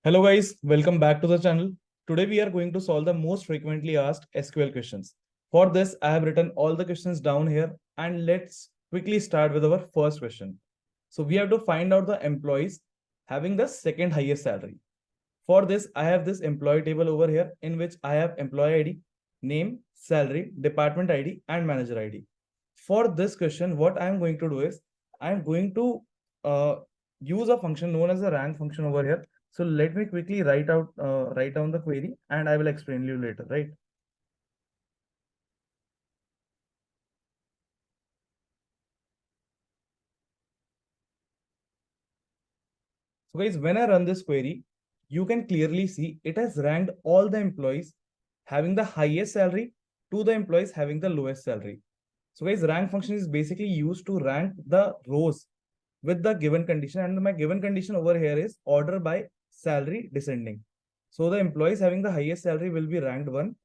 Hello guys, welcome back to the channel. Today we are going to solve the most frequently asked SQL questions. For this, I have written all the questions down here and let's quickly start with our first question. So we have to find out the employees having the second highest salary. For this, I have this employee table over here in which I have employee ID, name, salary, department ID and manager ID. For this question, what I am going to do is I am going to uh, use a function known as a rank function over here. So let me quickly write down the query and I will explain you later, right? So guys, when I run this query, you can clearly see it has ranked all the employees having the highest salary to the employees having the lowest salary. So guys, rank function is basically used to rank the rows with the given condition, and my given condition over here is order by salary descending. So the employees having the highest salary will be ranked one,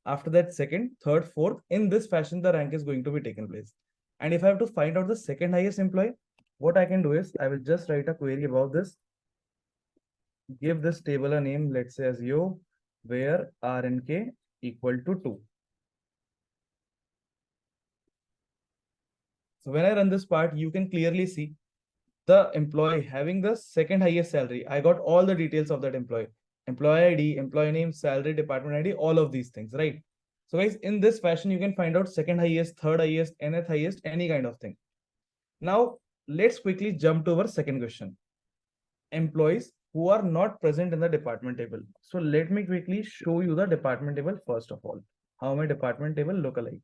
after that second, third, fourth. In this fashion the rank is going to be taken place. And if I have to find out the second highest employee, what I can do is I will just write a query about this, give this table a name, let's say as yo, where rnk equal to 2. So when I run this part, you can clearly see the employee having the second highest salary. I got all the details of that employee, employee ID, employee name, salary, department ID, all of these things, right? So guys, in this fashion, you can find out second highest, third highest, nth highest, any kind of thing. Now, let's quickly jump to our second question. Employees who are not present in the department table. So let me quickly show you the department table first of all. How my department table look alike.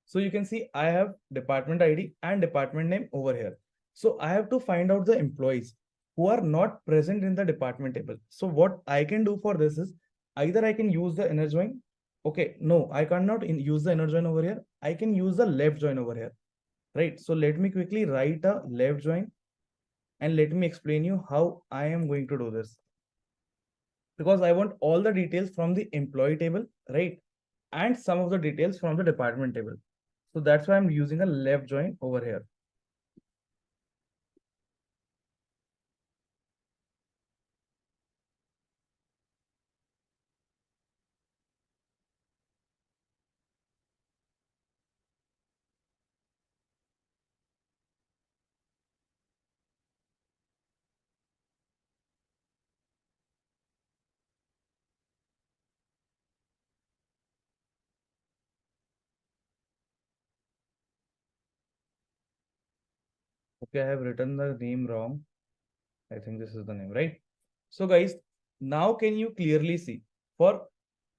So you can see I have department ID and department name over here. So I have to find out the employees who are not present in the department table. So what I can do for this is either I can use the inner join. Okay, no, I cannot use the inner join over here. I can use the left join over here, right? So let me quickly write a left join and let me explain you how I am going to do this. Because I want all the details from the employee table, right? And some of the details from the department table. So that's why I'm using a left join over here. Okay, I have written the name wrong. I think this is the name, right? So guys, now can you clearly see for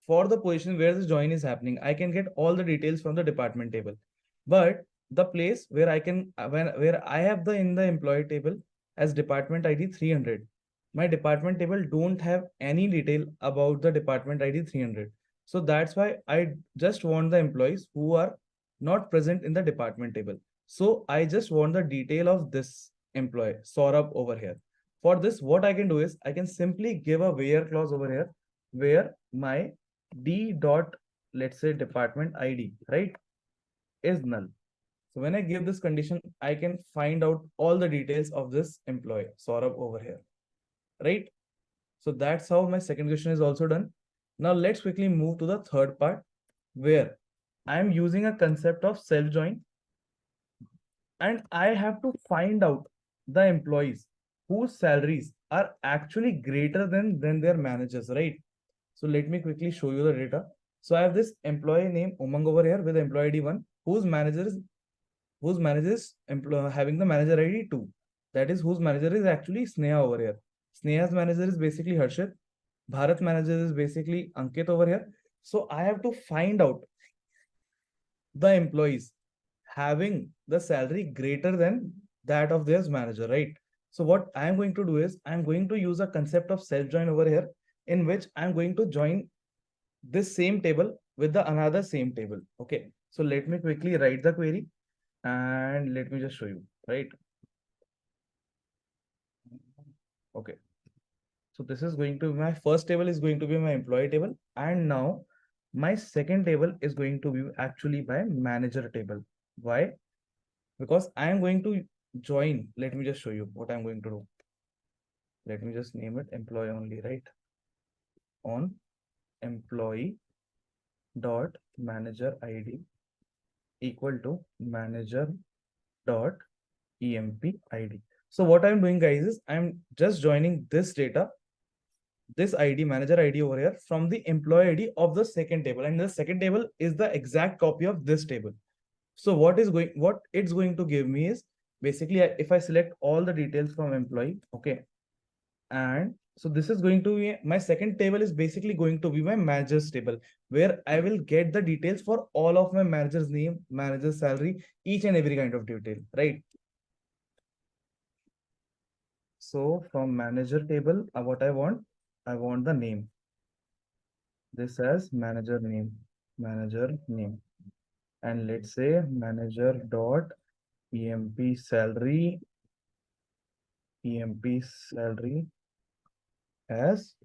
the position where this join is happening, I can get all the details from the department table. But the place where I can where I have the in the employee table as department ID 300, my department table don't have any detail about the department ID 300. So that's why I just want the employees who are not present in the department table. So I just want the detail of this employee, Saurabh over here. For this, what I can do is I can simply give a where clause over here where my d dot, let's say department ID, right, is null. So when I give this condition, I can find out all the details of this employee, Saurabh over here, right? So that's how my second question is also done. Now let's quickly move to the third part where I'm using a concept of self join and I have to find out the employees whose salaries are actually greater than their managers, right? So let me quickly show you the data. So I have this employee name Umang over here with employee ID 1, whose manager is having the manager ID 2. That is whose manager is actually Sneha over here. Sneha's manager is basically Harshit. Bharat manager is basically Ankit over here. So I have to find out the employees having the salary greater than that of their manager, right? So what I'm going to do is I'm going to use a concept of self join over here in which I'm going to join this same table with the another same table. Okay, so let me quickly write the query and let me just show you, right? Okay, so this is going to be my first table is going to be my employee table, and now my second table is going to be actually my manager table. Why? Because I am going to join. Let me just show you what I'm going to do. Let me just name it employee only, right? On employee dot manager ID equal to manager dot emp ID. So what I'm doing, guys, is I'm just joining this data, this ID, manager ID over here, from the employee ID of the second table, and the second table is the exact copy of this table. So what it's going to give me is basically, if I select all the details from employee, okay, and so this is going to be my second table, is basically going to be my managers table, where I will get the details for all of my managers name, manager's salary, each and every kind of detail, right? So from manager table, what I want the name. This as manager name, and let's say manager dot emp salary, emp salary as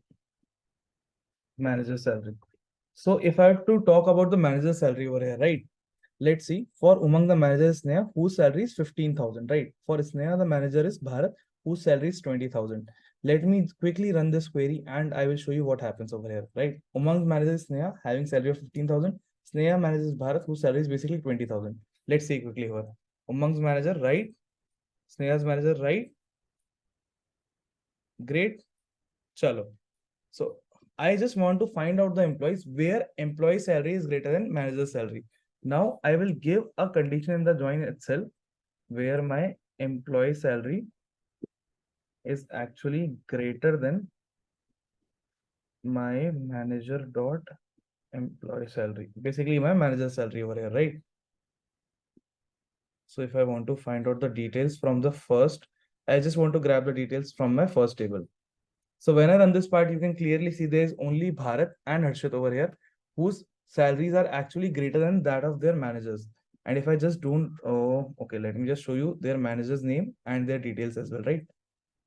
manager salary. So if I have to talk about the manager salary over here, right? Let's see. For Umang, the manager is Sneha, whose salary is 15,000, right? For Sneha, the manager is Bharat, whose salary is 20,000. Let me quickly run this query and I will show you what happens over here, right? Umang's manager is Sneha, having salary of 15,000. Sneha manages Bharat, whose salary is basically 20,000. Let's see quickly here. Umang's manager, right? Sneha's manager, right? Great. Chalo. So I just want to find out the employees where employee salary is greater than manager salary. Now I will give a condition in the join itself where my employee salary is actually greater than my manager dot employee salary. Basically my manager salary over here, right? So if I want to find out the details from the first, I just want to grab the details from my first table. So when I run this part, you can clearly see there is only Bharat and Harshit over here, whose salaries are actually greater than that of their managers. And if I just don't, oh, okay, let me just show you their manager's name and their details as well, right?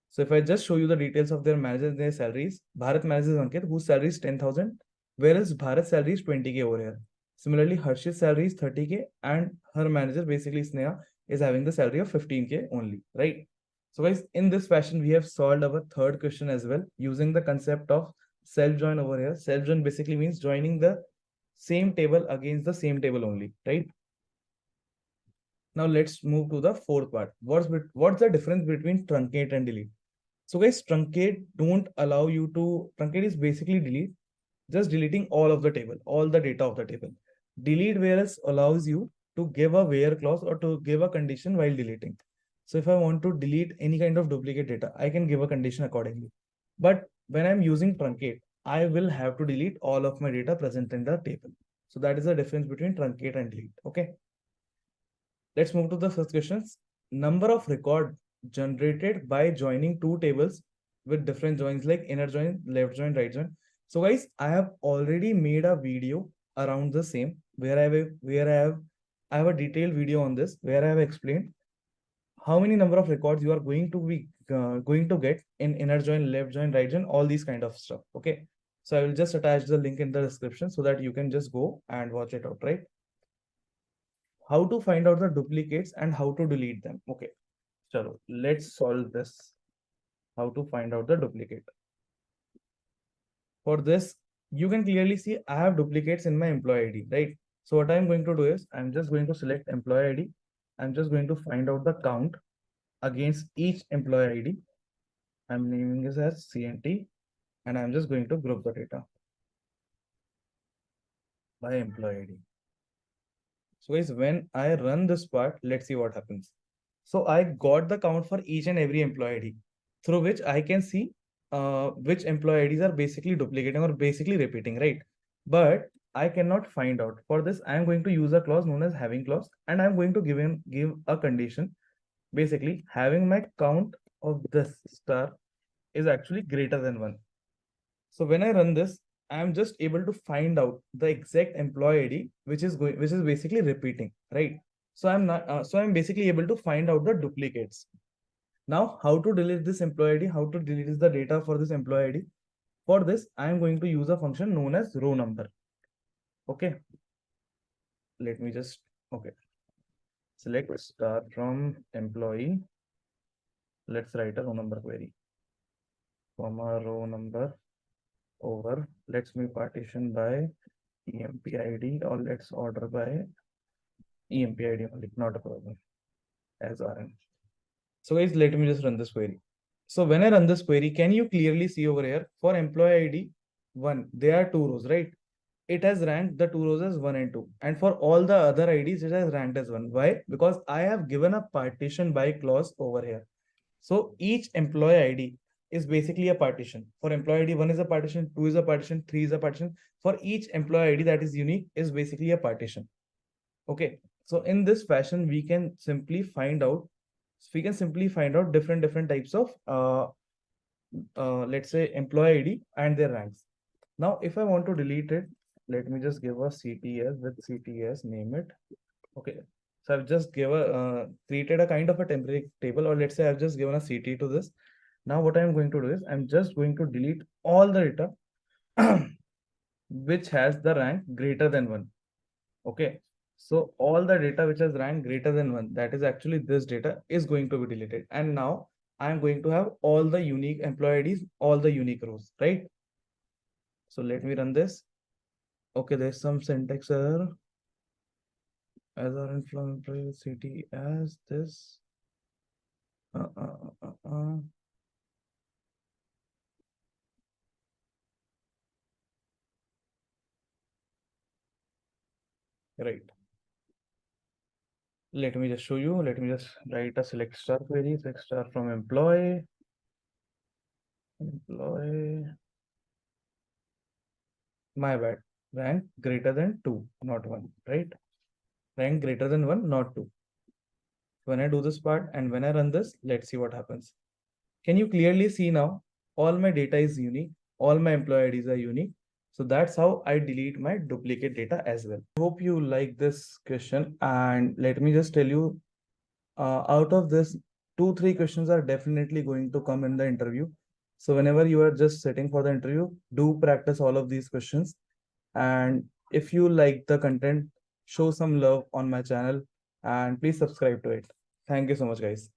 So if I just show you the details of their managers and their salaries, Bharat manages Ankit, whose salary is 10,000, whereas Bharat's salary is 20K over here. Similarly, Harshit's salary is 30K and her manager, basically Sneha, is having the salary of 15K only, right? So guys, in this fashion, we have solved our third question as well using the concept of self-join over here. Self-join basically means joining the same table against the same table only, right? Now let's move to the fourth part. What's the difference between truncate and delete? So guys, truncate don't allow you to, truncate is basically delete, just deleting all of the table, all the data of the table. Delete whereas allows you to give a where clause or to give a condition while deleting. So if I want to delete any kind of duplicate data, I can give a condition accordingly. But when I'm using truncate, I will have to delete all of my data present in the table. So that is the difference between truncate and delete. Okay. Let's move to the first questions. Number of record generated by joining two tables with different joins like inner join, left join, right join. So guys, I have already made a video around the same where I have a detailed video on this where I have explained how many number of records you are going to get in inner join, left join, right join, all these kind of stuff. Okay. So I will just attach the link in the description so that you can just go and watch it out, right? How to find out the duplicates and how to delete them. Okay, so let's solve this. How to find out the duplicate. For this, you can clearly see I have duplicates in my employee ID, right? So what I'm going to do is I'm just going to select employee ID. I'm just going to find out the count against each employee ID. I'm naming this as CNT and I'm just going to group the data by employee ID. So guys, when I run this part, let's see what happens. So I got the count for each and every employee ID through which I can see which employee IDs are basically duplicating or basically repeating, right? But I cannot find out. For this, I am going to use a clause known as having clause, and I'm going to give a condition. Basically, having my count of this star is actually greater than one. So when I run this, I'm just able to find out the exact employee ID, which is basically repeating, right? So I'm basically able to find out the duplicates. Now, how to delete this employee ID? How to delete the data for this employee ID? For this, I am going to use a function known as row number. Okay. Let me just, okay. Select start from employee. Let's write a row number query. comma row number over, let's me partition by EMP ID, or let's order by EMP ID only, not a problem, as RN. So guys, let me just run this query. So when I run this query, can you clearly see over here for employee ID 1, there are two rows, right? It has ranked the two rows as 1 and 2. And for all the other IDs, it has ranked as 1. Why? Because I have given a partition by clause over here. So each employee ID is basically a partition. For employee ID 1 is a partition, 2 is a partition, 3 is a partition. For each employee ID that is unique is basically a partition. Okay. So in this fashion, we can simply find out different types of let's say employee ID and their ranks. Now, if I want to delete it, let me just give a CTS with CTS, name it. Okay. So I've just created a kind of a temporary table, or let's say I've just given a CT to this. Now what I'm going to do is I'm just going to delete all the data which has the rank greater than 1. Okay. So all the data which has rank greater than 1, that is actually this data, is going to be deleted. And now I'm going to have all the unique employee IDs, all the unique rows, right? So let me run this. Okay, there's some syntax error. As our employee city as this. Uh, uh, uh, uh. Right. Let me just show you. Let me just write a select star query. Select star from employee. Employee. My bad. Rank greater than 2, not 1. Right? Rank greater than 1, not 2. When I do this part and when I run this, let's see what happens. Can you clearly see now? All my data is unique. All my employee IDs are unique. So that's how I delete my duplicate data as well. I hope you like this question. And let me just tell you, out of this, 2-3 questions are definitely going to come in the interview. So whenever you are just sitting for the interview, do practice all of these questions. And if you like the content, show some love on my channel and please subscribe to it. Thank you so much, guys.